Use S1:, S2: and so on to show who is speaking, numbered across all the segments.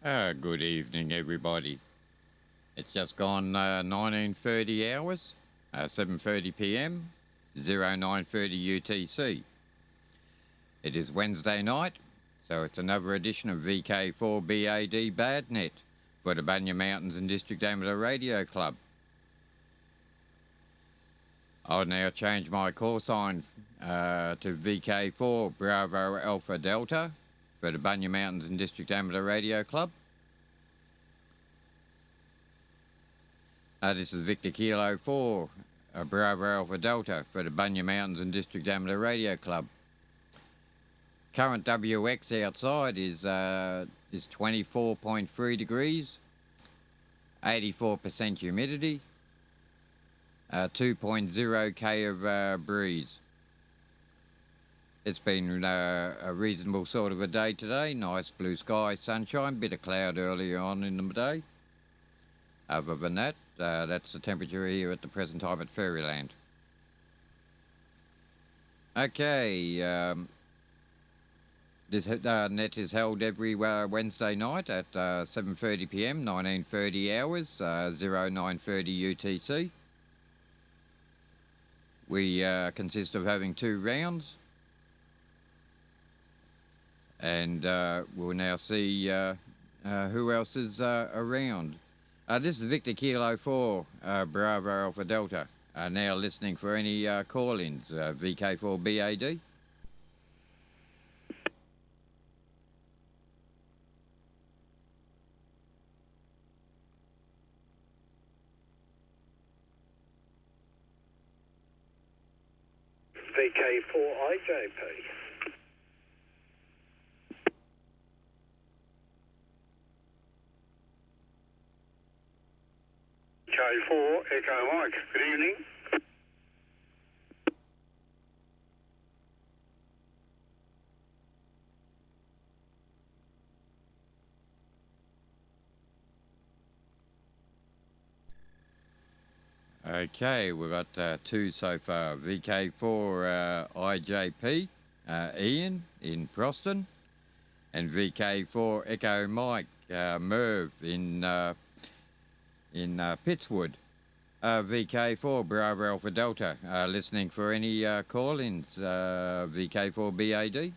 S1: Good evening, everybody. It's just gone 19:30 hours, 7:30 p.m., 09:30 UTC. It is Wednesday night, so it's another edition of VK4BAD BADnet for the Bunya Mountains and District Amateur Radio Club. I'll now change my call sign to VK4 Bravo Alpha Delta for the Bunya Mountains and District Amateur Radio Club. This is Victor Kilo 4 Bravo Alpha Delta for the Bunya Mountains and District Amateur Radio Club. Current WX outside is 24.3 degrees, 84% humidity, 2.0 k of breeze. It's been a reasonable sort of a day today. Nice blue sky, sunshine, bit of cloud earlier on in the day. Other than that, that's the temperature here at the present time at Faryiryland. Okay, this net is held every Wednesday night at 7:30 p.m, 19:30 hours, 09:30 UTC. We consist of having 2 rounds. And we'll now see who else is around. This is Victor Kilo 4 Bravo Alpha Delta. Now listening for any call-ins. VK4BAD.
S2: VK4IJP. K4 Echo Mike. Good evening.
S1: Okay, we've got 2 so far. VK4 IJP, Ian in Proston, and VK4 Echo Mike, Merv in Pittswood. VK4 Bravo Alpha Delta, listening for any call-ins. VK4BAD.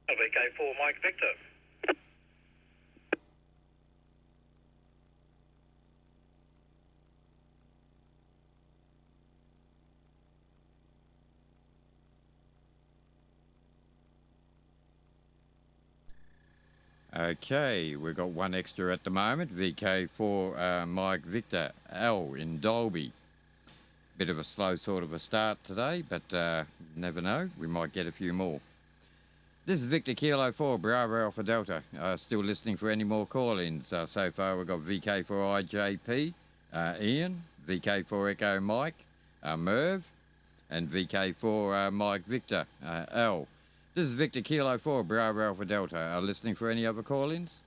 S2: VK4 Mike Victor.
S1: Okay, we've got 1 extra at the moment. VK4 Mike Victor, L in Dolby. Bit of a slow sort of a start today, but never know. We might get a few more. This is Victor Kilo 4 Bravo Alpha Delta. Still listening for any more call-ins. So far we've got VK4 IJP, Ian, VK4 Echo Mike, Merv, and VK4 Mike Victor, L. This is Victor Kilo 4 Bravo Alpha Delta. Listening for any other call-ins?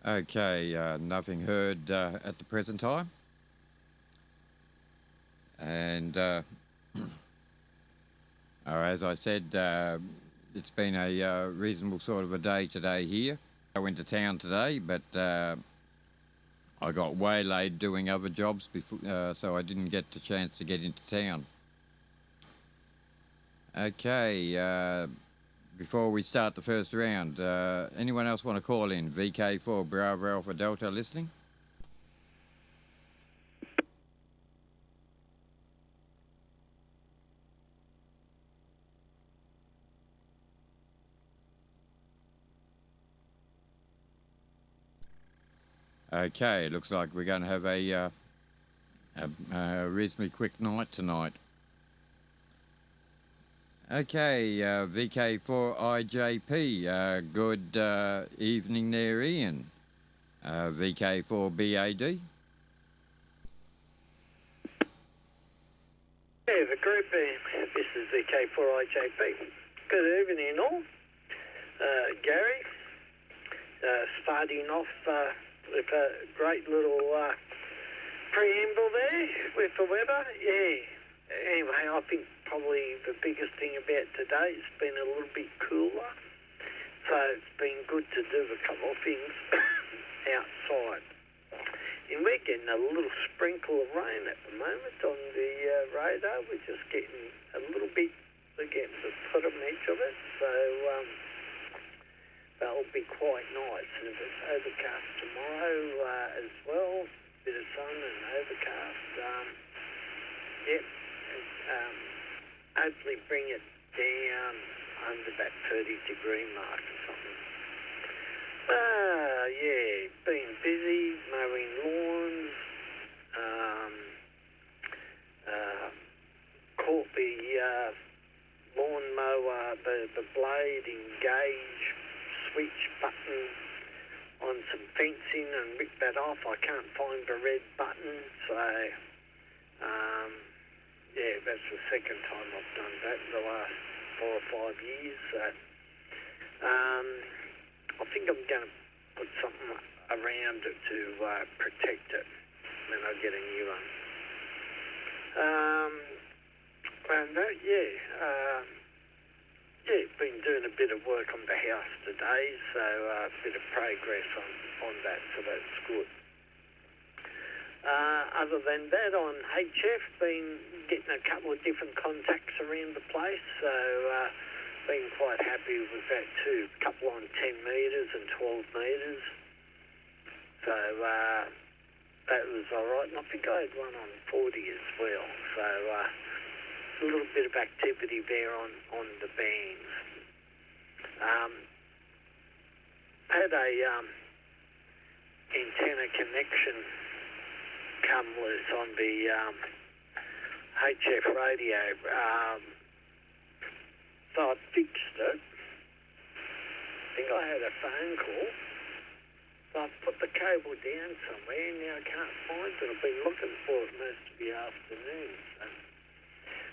S1: Okay, nothing heard at the present time. And as I said, it's been a reasonable sort of a day today here. I went to town today, but I got waylaid doing other jobs before, so I didn't get the chance to get into town. Okay, before we start the first round, anyone else want to call in? VK4 Bravo Alpha Delta listening? Okay, looks like we're going to have a reasonably quick night tonight. Okay, VK4IJP, good evening there, Ian. VK4BAD.
S2: Yeah, the group, this is VK4IJP. Good evening all. Gary, starting off with a great little preamble there with the weather. Yeah, anyway, I think probably the biggest thing about today has been a little bit cooler. So it's been good to do a couple of things outside. And we're getting a little sprinkle of rain at the moment on the radar. We're just getting a little bit, we're getting the foot of each of it. So that'll be quite nice. And if it's overcast tomorrow as well, bit of sun and overcast. Hopefully bring it down under that 30-degree mark or something. Yeah, been busy mowing lawns. Caught the lawn mower, the blade engage switch button on some fencing and ripped that off. I can't find the red button, so yeah, that's the second time I've done that in the last 4 or 5 years. So I think I'm going to put something around it to protect it when I get a new one. Been doing a bit of work on the house today, so a bit of progress on that, so that's good. Other than that, on HF, been getting a couple of different contacts around the place, so been quite happy with that too. A couple on 10 metres and 12 metres. So that was all right. And I think I had one on 40 as well. So a little bit of activity there on the bands. Had a antenna connection come loose on the HF radio. So I fixed it. I think I had a phone call. So I put the cable down somewhere and now I can't find it. I've been looking for it most of the afternoon. So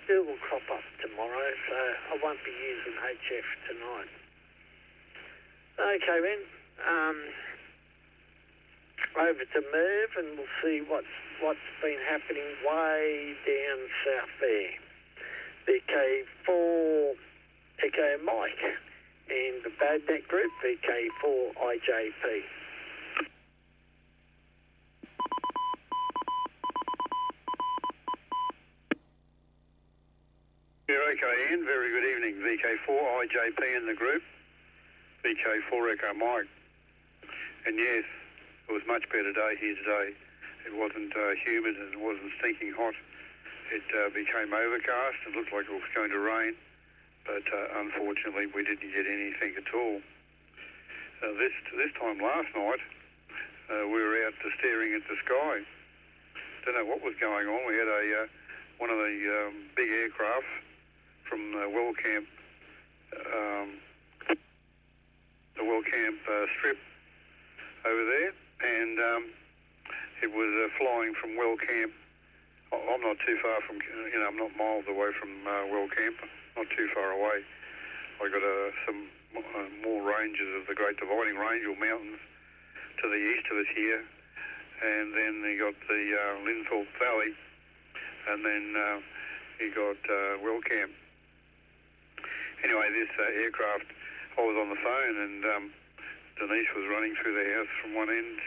S2: it will crop up tomorrow, so I won't be using HF tonight. Okay then. Over to Merv and we'll see what's been happening way down south there. VK4 Echo Mike and the BADNet group, VK4IJP.
S3: Yeah, okay, Ian. Very good evening. VK4IJP in the group, VK4 Echo Mike. And yes, it was much better day here today. It wasn't humid and it wasn't stinking hot. It became overcast. It looked like it was going to rain. But unfortunately, we didn't get anything at all. This time last night, we were out staring at the sky. Don't know what was going on. We had one of the big aircraft from the Wellcamp strip over there, and it was flying from Wellcamp. I'm not too far from, I'm not miles away from Wellcamp. Not too far away. I got some more ranges of the Great Dividing Range or mountains to the east of us here, and then you got the Linthorpe Valley, and then you got Wellcamp. Anyway, this aircraft, I was on the phone, and Denise was running through the house from one end,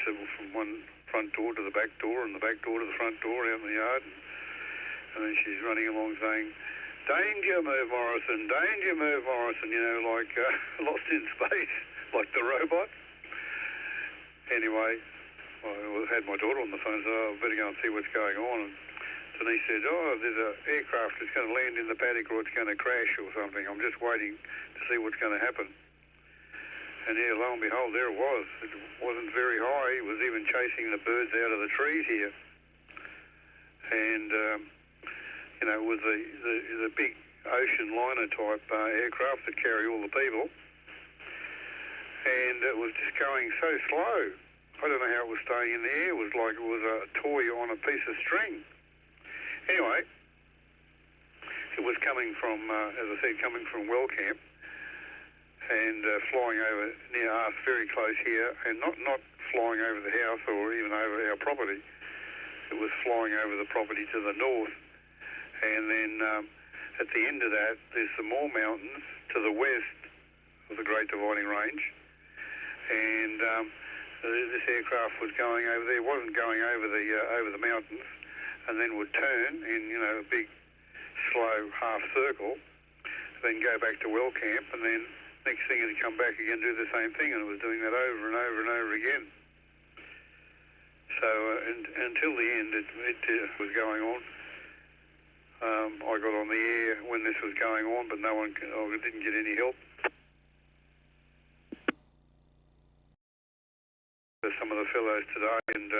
S3: from one front door to the back door, and the back door to the front door out in the yard, and then she's running along saying, "Danger, Merv Morrison, danger, Merv Morrison," like lost in space, like the robot. Anyway, I had my daughter on the phone, so I better go and see what's going on. And Denise said, "Oh, there's an aircraft that's going to land in the paddock or it's going to crash or something. I'm just waiting to see what's going to happen." And yeah, lo and behold, there it was. It wasn't very high. It was even chasing the birds out of the trees here. And it was the big ocean liner type aircraft that carry all the people. And it was just going so slow. I don't know how it was staying in the air. It was like it was a toy on a piece of string. Anyway, it was coming from, as I said, coming from Wellcamp and flying over near us, very close here, and not flying over the house or even over our property. It was flying over the property to the north, and then at the end of that, there's some more mountains to the west of the Great Dividing Range, and this aircraft was going over there. It wasn't going over the mountains, and then would turn in a big, slow half circle, then go back to Wellcamp, and then next thing it'd come back again, do the same thing, and it was doing that over and over and over again. So until the end, it was going on. I got on the air when this was going on, but I didn't get any help. There's some of the fellows today, and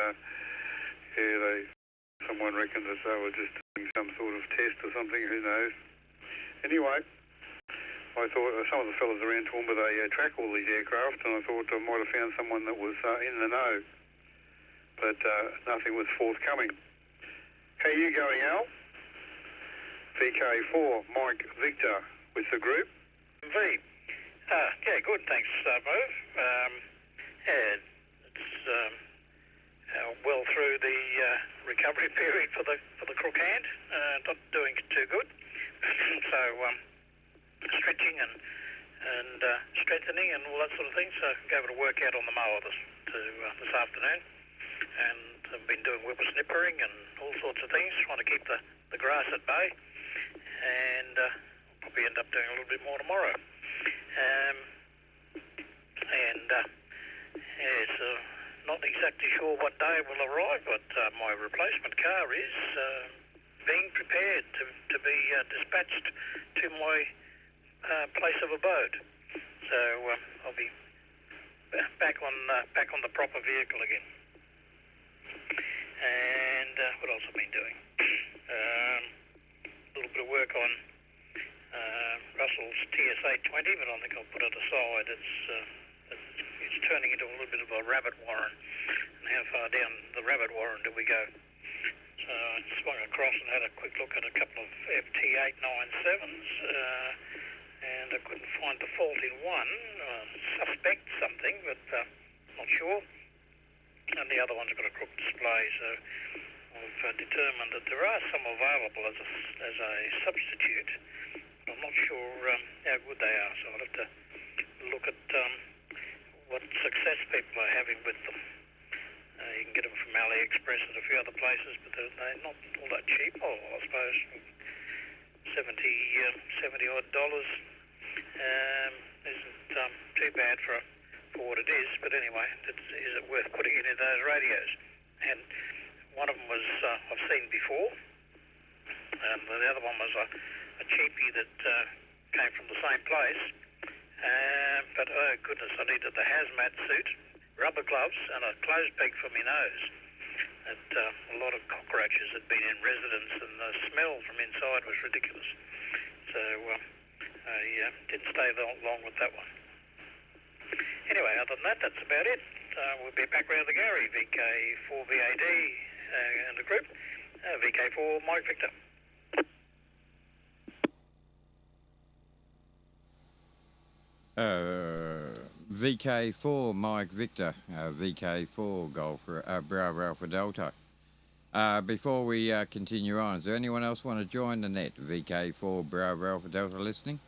S3: someone reckoned that they were just doing some sort of test or something. Who knows? Anyway, I thought some of the fellas around Toowoomba, they track all these aircraft, and I thought I might have found someone that was in the know, but nothing was forthcoming. How are you going, Al? VK4, Mike Victor with the group.
S4: V. Yeah, good, thanks, Move. Yeah, it's well through the recovery period for the crook hand. Not doing too good. So stretching and strengthening and all that sort of thing. So gave it a workout on the mower this afternoon, and I've been doing whippersnippering and all sorts of things, trying to keep the grass at bay, and probably end up doing a little bit more tomorrow. Not exactly sure what day it will arrive, but my replacement car is being prepared to be dispatched to my place of abode. So I'll be back on the proper vehicle again. And what else have I been doing? A little bit of work on Russell's TS820, but I think I'll put it aside. It's turning into a little bit of a rabbit warren. And how far down the rabbit warren do we go? So I swung across and had a quick look at a couple of FT897s, and I couldn't find the fault in one. Suspect something, but not sure. And the other one's got a crook display, so I've determined that there are some available as a substitute. But I'm not sure how good they are, so I'll have to look at what success people are having with them. You can get them from AliExpress and a few other places, but they're not all that cheap. I suppose $70 odd dollars isn't too bad for what it is. But anyway, is it worth putting in those radios? And one of them was I've seen before, and the other one was a cheapie that came from the same place. But oh goodness, I needed the hazmat suit, rubber gloves, and a clothes peg for my nose. A lot of cockroaches had been in residence, and the smell from inside was ridiculous. So I didn't stay long with that one. Anyway, other than that, that's about it. We'll be back round the Gary, VK4BAD and the group, VK4 Mike Victor.
S1: VK4 Mike Victor, VK4 Golf Bravo Alpha Delta. Before we continue on, is there anyone else want to join the net? VK4 Bravo Alpha Delta listening?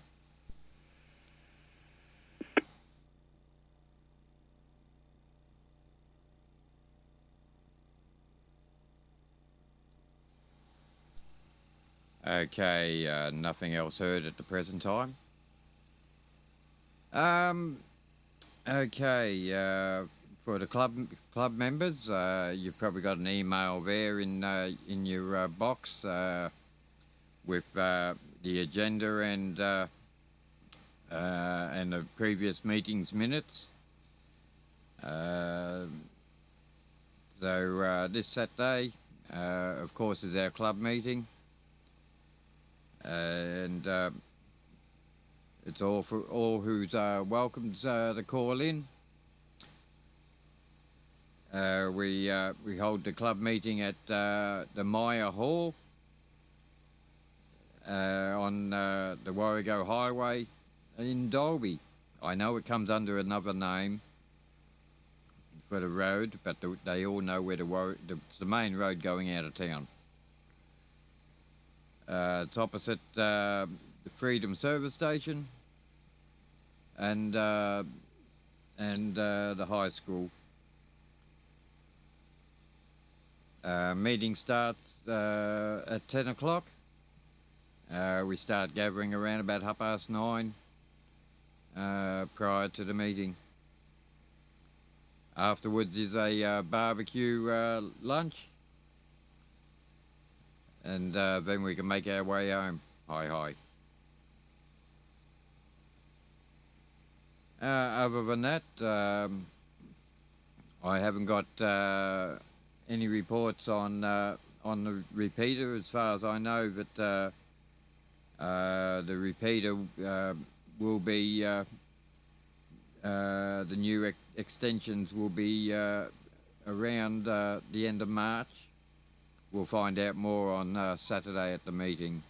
S1: Okay, nothing else heard at the present time. Okay, for the club members, you've probably got an email there in your box with the agenda and the previous meeting's minutes. So this Saturday, of course, is our club meeting, and it's all for all who's welcomed to call in. We hold the club meeting at the Maya Hall, on the Warrego Highway in Dalby. I know it comes under another name for the road, but they all know where it's the main road going out of town. It's opposite the Freedom Service Station and the high school. Meeting starts at 10 o'clock. We start gathering around about 9:30 prior to the meeting. Afterwards is a barbecue lunch, and then we can make our way home. Hi. Other than that, I haven't got any reports on the repeater. As far as I know, that the repeater will be the new extensions will be around the end of March. We'll find out more on Saturday at the meeting.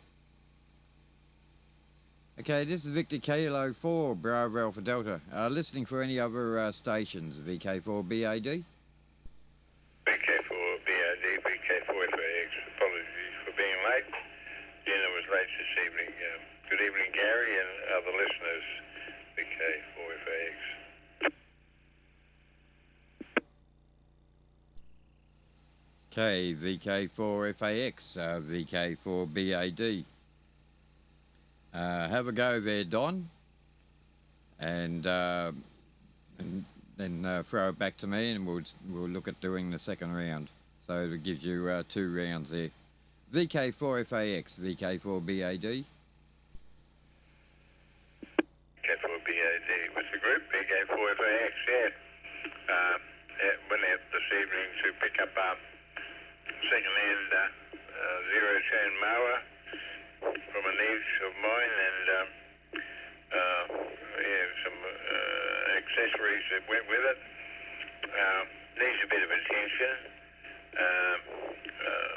S1: Okay, this is Victor Kilo 4 Bravo Alpha Delta. Listening for any other stations, VK4BAD?
S5: VK4BAD, VK4FAX. Apologies for being late. Dinner was late this evening. Good evening, Gary and other listeners. VK4FAX.
S1: Okay, VK4FAX, VK4BAD. Have a go there, Don, and then throw it back to me, and we'll look at doing the second round. So it gives you 2 rounds there. VK4FAX, VK4BAD.
S5: VK4BAD was the group. VK4FAX, yeah. Went out this evening to pick up second-hand zero-turn mower from a niece of mine, and some accessories that went with it. Needs a bit of attention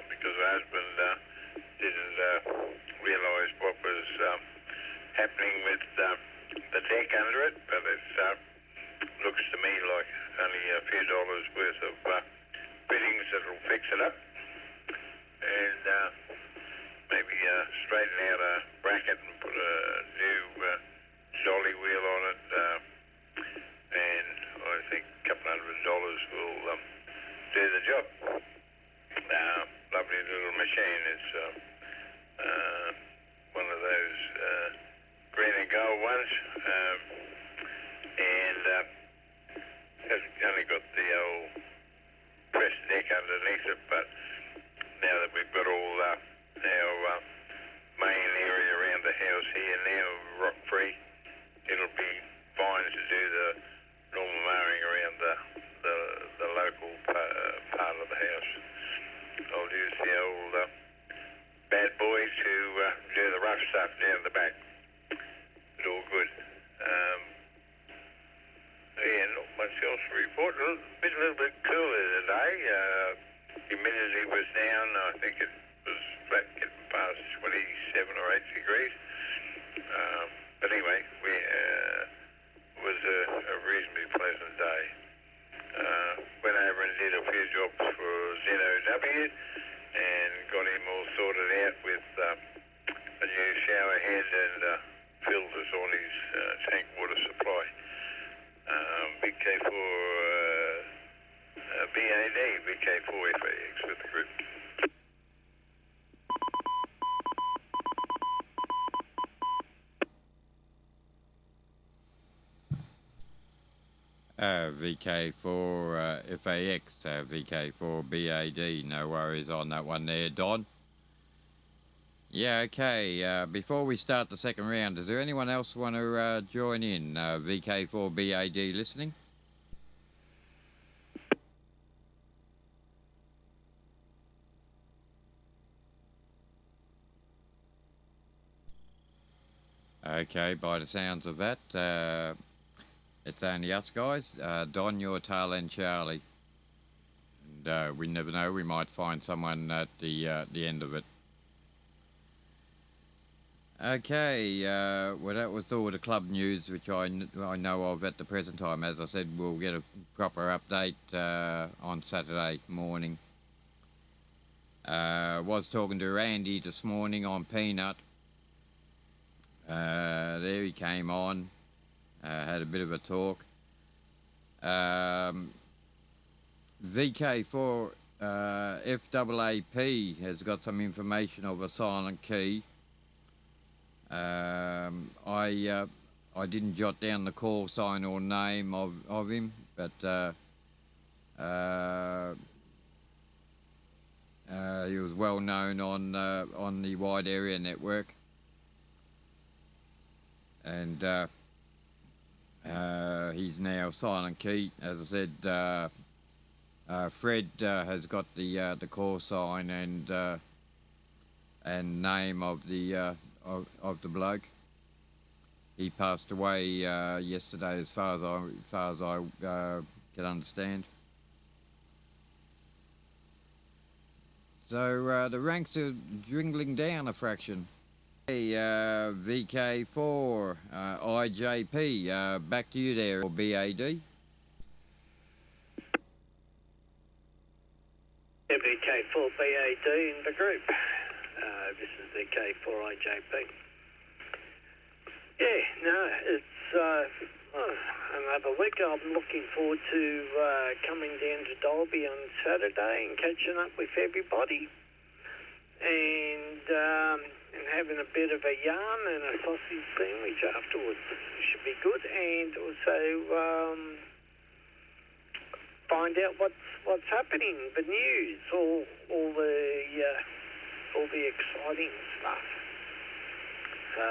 S5: because the husband didn't realise what was happening with the deck under it, but it looks to me like only a few dollars worth of fittings that'll fix it up, and maybe straighten out a bracket and put a new dolly wheel on it, and I think a couple $100 will do the job. Lovely little machine. It's one of those green and gold ones, and has only got the old pressed deck underneath it, but now that we've got all our main area around the house here now rock-free, it'll be fine to do the normal mowing around the local part of the house. I'll use the old bad boy to do the rough stuff down the back. It's all good. Yeah, not much else to report. A little bit cooler today. Humidity was down. I think it was flat getting past 27 or 8 degrees. But anyway, it was a reasonably pleasant day. Went over and did a few jobs for ZOW and got him all sorted out with a new shower head and filters on his tank water supply. VK4 BAD, VK4FAX with the group.
S1: VK4 FAX, VK4 BAD, no worries on that one there, Don. Yeah, okay, before we start the second round, does there anyone else want to join in? VK4 BAD listening? Okay, by the sounds of that, it's only us guys. Don, you're tail end Charlie. And we never know, we might find someone at the end of it. Okay, well that was all the club news which I know of at the present time. As I said, we'll get a proper update on Saturday morning. Was talking to Randy this morning on Peanut. There he came on, had a bit of a talk. VK4 FAAP has got some information of a silent key. I didn't jot down the call sign or name of him, but he was well known on the wide area network, and he's now silent key. As I said, Fred has got the call sign and name of the bloke. He passed away yesterday, as far as I can understand. So the ranks are dwindling down a fraction. Hey, VK4 IJP, back to you there, or BAD.
S2: VK4BAD in the group. This is VK4IJP. Yeah, no, it's another week. I'm looking forward to coming down to Dalby on Saturday and catching up with everybody and having a bit of a yarn and a sausage sandwich afterwards. Should be good, and also find out what's happening, the news, all the exciting stuff. So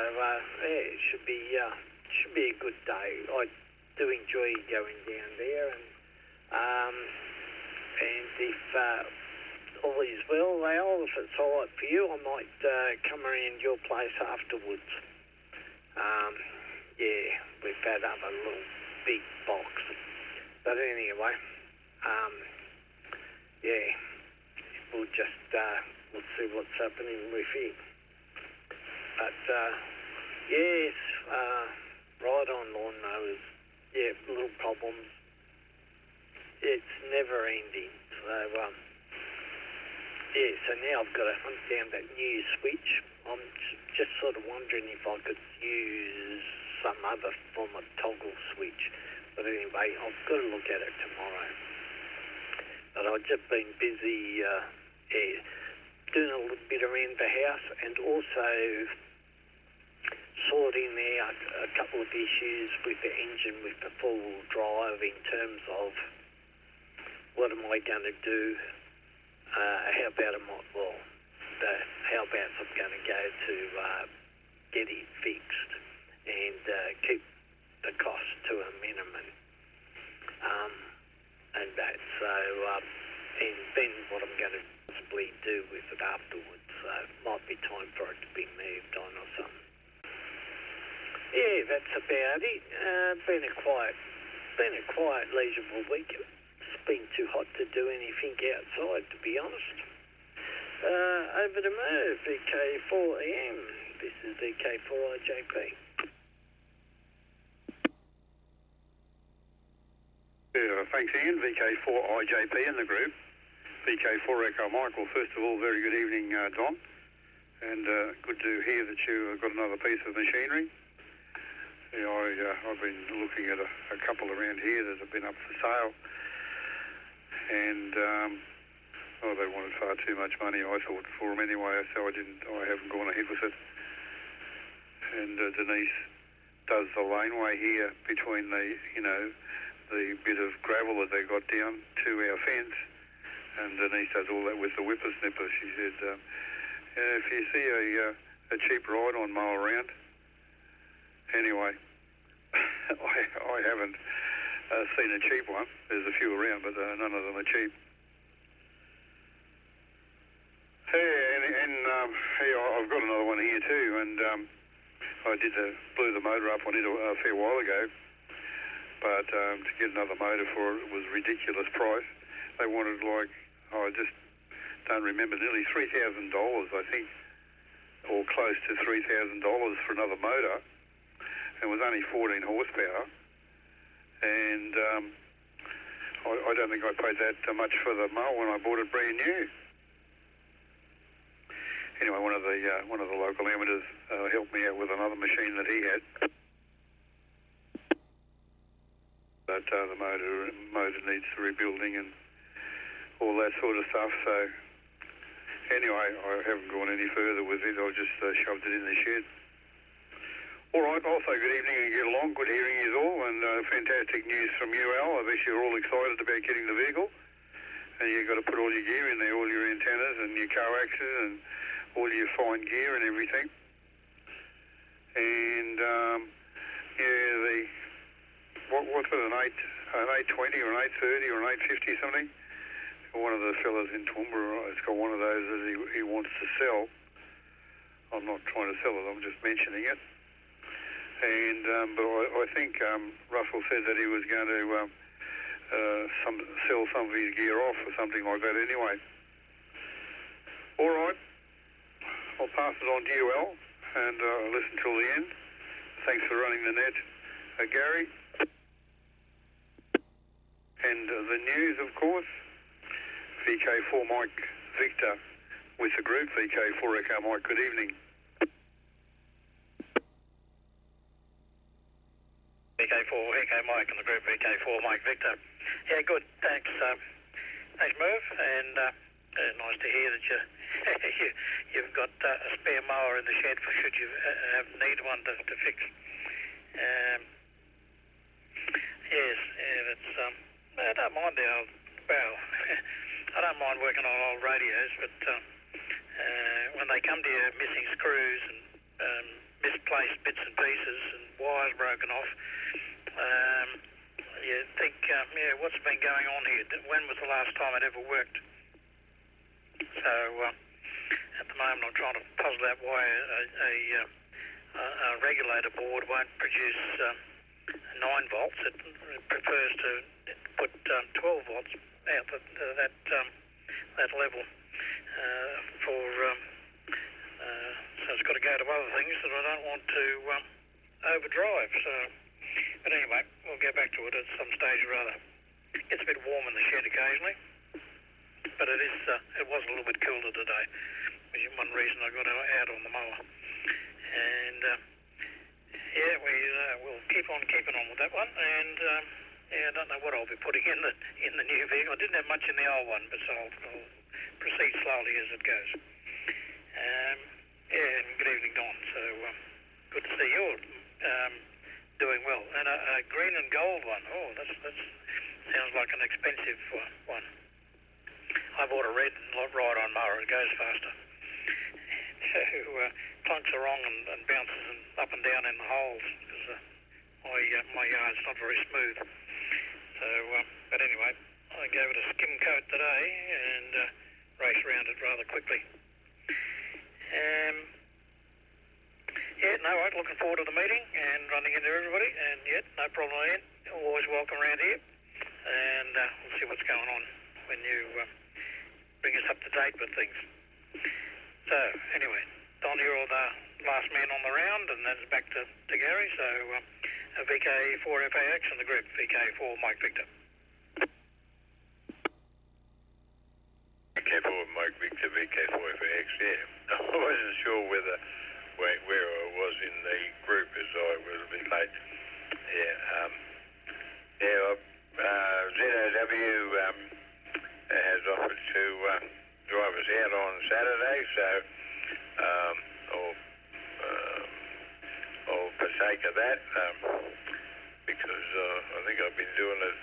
S2: yeah, it should be a good day. I do enjoy going down there, and if all is well, Al, if it's all right for you, I might come around your place afterwards. Yeah, we've had up a little big box, but anyway, yeah, we'll just we'll see what's happening with it. But yes, right on lawnmowers. Yeah, little problems. It's never ending. So yeah, so now I've got to hunt down that new switch. I'm just sort of wondering if I could use some other form of toggle switch. But anyway, I've got to look at it tomorrow. But I've just been busy doing a little bit around the house, and also sorting out a couple of issues with the engine with the four-wheel drive in terms of what am I going to do, how about I'm going to go to get it fixed and keep the cost to a minimum, and that. So and then what I'm going to possibly do with it afterwards. So it might be time for it to be moved on or something. Yeah, that's about it. Been a quiet, leisurable week. It's been too hot to do anything outside, to be honest. Over to Merv, VK4EM. This is VK4IJP.
S3: Yeah, thanks, Ian. VK4IJP in the group. VK4 Echo Michael. First of all, very good evening, Don. And good to hear that you have got another piece of machinery. Yeah, I've been looking at a couple around here that have been up for sale, and they wanted far too much money, I thought, for them anyway. So I haven't gone ahead with it. And Denise does the laneway here between the bit of gravel that they got down to our fence, and Denise does all that with the whippersnipper. She said, if you see a cheap ride-on mower around. Anyway, I haven't seen a cheap one. There's a few around, but none of them are cheap. Hey, I've got another one here too, and I blew the motor up on it a fair while ago, but to get another motor for it was a ridiculous price. They wanted I just don't remember, nearly $3,000, I think. or close to $3,000 for another motor, and was only 14 horsepower. And I don't think I paid that much for the mower when I bought it brand new. Anyway, one of the local amateurs helped me out with another machine that he had. But the motor needs rebuilding and all that sort of stuff. So anyway, I haven't gone any further with it. I just shoved it in the shed. All right, also good evening and get along. Good hearing you all, and fantastic news from you, Al. I bet you're all excited about getting the vehicle. And you've got to put all your gear in there, all your antennas and your coaxes and all your fine gear and everything. And what's it, an 820 or an 830 or an 850 something? One of the fellas in Toowoomba has got one of those that he wants to sell. I'm not trying to sell it, I'm just mentioning it. And but I think Russell said that he was going to sell some of his gear off or something like that anyway. All right, I'll pass it on to you, Al, and listen till the end. Thanks for running the net, Gary. And the news, of course, VK4 Mike Victor with the group, VK4 Echo Mike, good evening.
S4: VK4 Echo Mike and the group VK4 Mike Victor. Yeah, good. Thanks. Thanks, Merv. And nice to hear that you've got a spare mower in the shed for should you need one to fix. Yes, that's. I don't mind the old. Well, I don't mind working on old radios, but when they come to you missing screws and misplaced bits and pieces and wires broken off, you think, what's been going on here? When was the last time it ever worked? So at the moment I'm trying to puzzle out why a regulator board won't produce 9 volts. It prefers to put 12 volts out that level for so it's got to go to other things that I don't want to overdrive. So, but anyway, we'll get back to it at some stage or other. It gets a bit warm in the shed occasionally, but it was a little bit cooler today, which is one reason I got out on the mower. And we'll keep on keeping on with that one. And I don't know what I'll be putting in the new vehicle. I didn't have much in the old one, but so I'll proceed slowly as it goes. And good evening, Don. So good to see you doing well. And a green and gold one. Oh, that sounds like an expensive one. I bought a red ride-on mower. It goes faster. So clunks along and bounces up and down in the holes because my yard's not very smooth. So, but anyway, I gave it a skim coat today and raced around it rather quickly. Right, looking forward to the meeting and running into everybody, and no problem, Ian. Always welcome around here, and we'll see what's going on when you bring us up to date with things. So, anyway, Don, you're the last man on the round, and then it's back to Gary, so VK4FAX and the group, VK4 Mike Victor.
S5: VK4 Mike Victor, VK4FAX, yeah. I wasn't sure where I was in the group as I was a bit late. ZOW has offered to drive us out on Saturday, so I'll partake of that because I think I've been doing it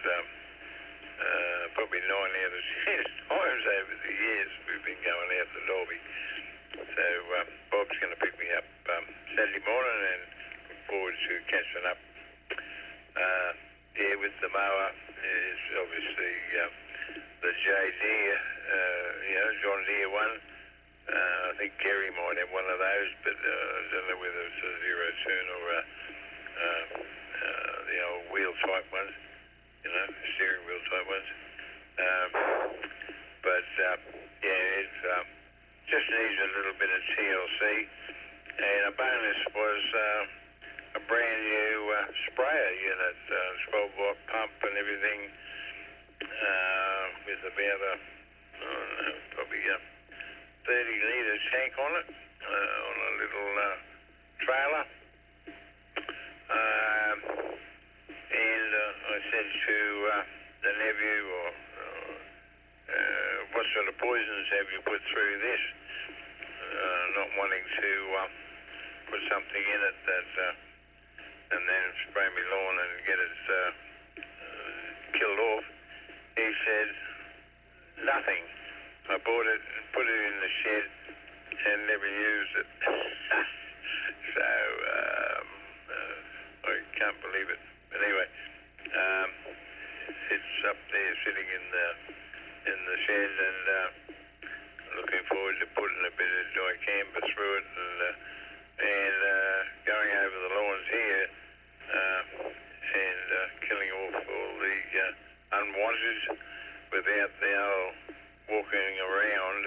S5: probably 9 out of 10 times over the years we've been going out to Dalby. So Bob's going to pick me up Saturday morning and look forward to catching up with the mower. Is obviously the J Deere, John Deere one. I think Kerry might have one of those, but I don't know whether it's a zero turn or the old wheel type ones, steering wheel type ones. just needs a little bit of TLC. And a bonus was a brand new sprayer unit, 12-watt pump and everything, with about probably a 30-litre tank on it, on a little trailer. And I said to the nephew, what sort of poisons have you put through this? Not wanting to put something in it that, and then spray my lawn and get it killed off. He said, nothing. I bought it, put it in the shed, and never used it. So, I can't believe it. But anyway, it's up there sitting in the shed, and looking forward to putting a bit of dicamba through it and going over the lawns here and killing off all the unwanted without the owl walking around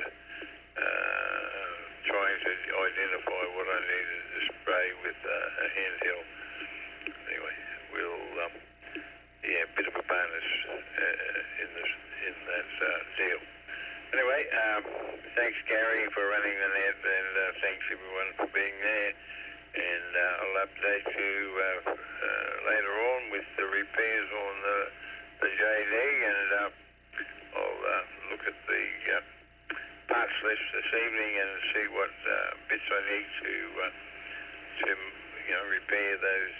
S5: trying to identify what I needed to spray with a handheld. Anyway, we'll a bit of a bonus in that deal. Anyway, thanks Gary for running the net, and thanks everyone for being there. And I'll update you later on with the repairs on the JD, and I'll look at the parts list this evening and see what bits I need to repair those.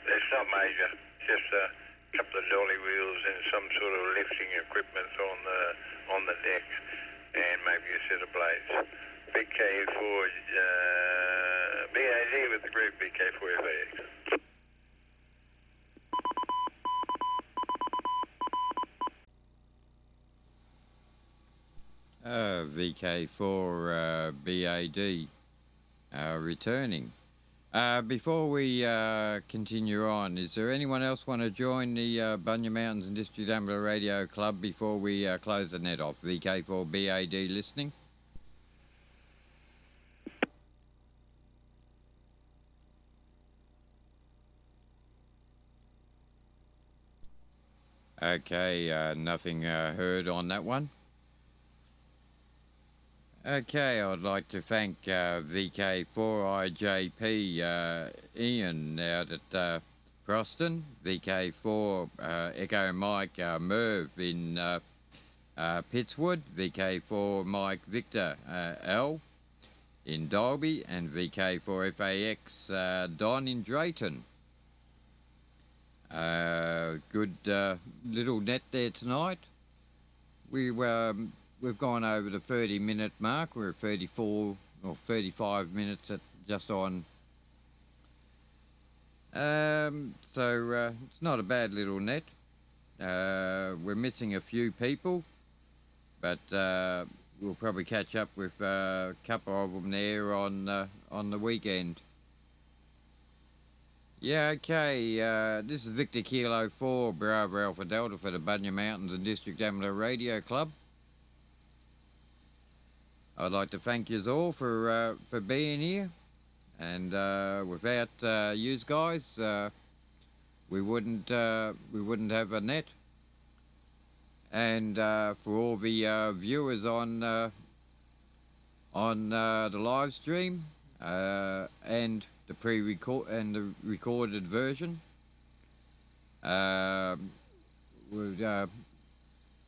S5: It's not major, just a couple of dolly wheels and some sort of lifting equipment on the deck, and maybe a set of blades. VK4BAD with the group VK4FAX.
S1: VK4BAD returning. Before we continue on, is there anyone else want to join the Bunya Mountains and District Amateur Radio Club before we close the net off? VK4BAD listening? Okay, nothing heard on that one. Okay, I'd like to thank VK4IJP Ian out at Croston, VK4 Echo Mike Merv in Pittswood, VK4 Mike Victor L in Dalby, and VK4FAX Don in Drayton. Good little net there tonight. We've gone over the 30-minute mark. We're at 34 or 35 minutes at just on. So it's not a bad little net. We're missing a few people, but we'll probably catch up with a couple of them there on the weekend. Yeah, okay. This is Victor Kilo 4 Bravo Alpha Delta for the Bunya Mountains and District Amateur Radio Club. I'd like to thank you all for being here, and without you guys, we wouldn't have a net. And for all the viewers on the live stream and the pre-record and the recorded version, I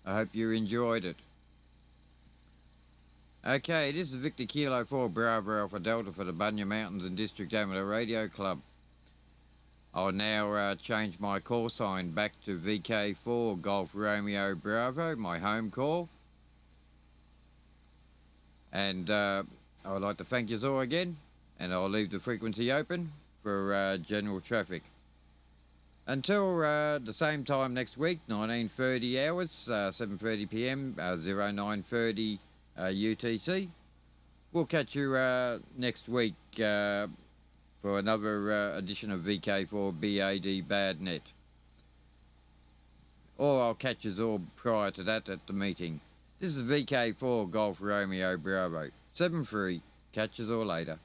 S1: hope you enjoyed it. Okay, this is Victor Kilo 4 Bravo Alpha Delta for the Bunya Mountains and District Amateur Radio Club. I'll now change my call sign back to VK4 Golf Romeo Bravo, my home call. And I would like to thank you all again, and I'll leave the frequency open for general traffic. Until the same time next week, 1930 hours, 7:30 PM, 0930 UTC. We'll catch you next week for another edition of VK4BAD BADNet. Or I'll catch you all prior to that at the meeting. This is VK4 Golf Romeo Bravo. 7-3. Catch us all later.